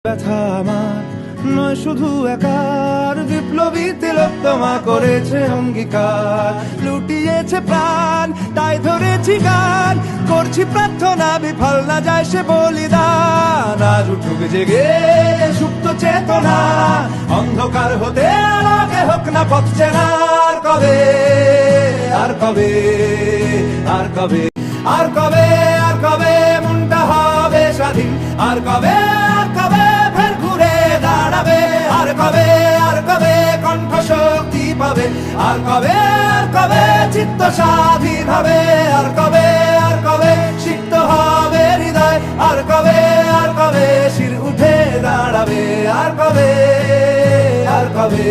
ব্যথা আমার নয় শুধু একার, বিপ্লবী তিলোত্তমা করেছে অঙ্গীকার, লুটিয়েছে প্রাণ তাই ধরেছি গান, করছি প্রার্থনা বিফল না যায় সে বলিদান। আজ উঠুক জেগে সুপ্ত চেতনা, অন্ধকার হতে আলোকে হোক না পথ চেনা। আর কবে, আর কবে, আর কবে, আর কবে, আর কবে মনটা হবে স্বাধীন, আর কবে, আর কবে ফের ঘুরে দাঁড়াবে, আর কবে, আর কবে কণ্ঠ শক্তি পাবে, আর কবে, আর কবে চিত্ত স্বাধীন হবে, আর কবে, আর কবে সিক্ত হবে হৃদয়, আর কবে, আর কবে শির উঠে দাঁড়াবে, আর কবে, আর কবে।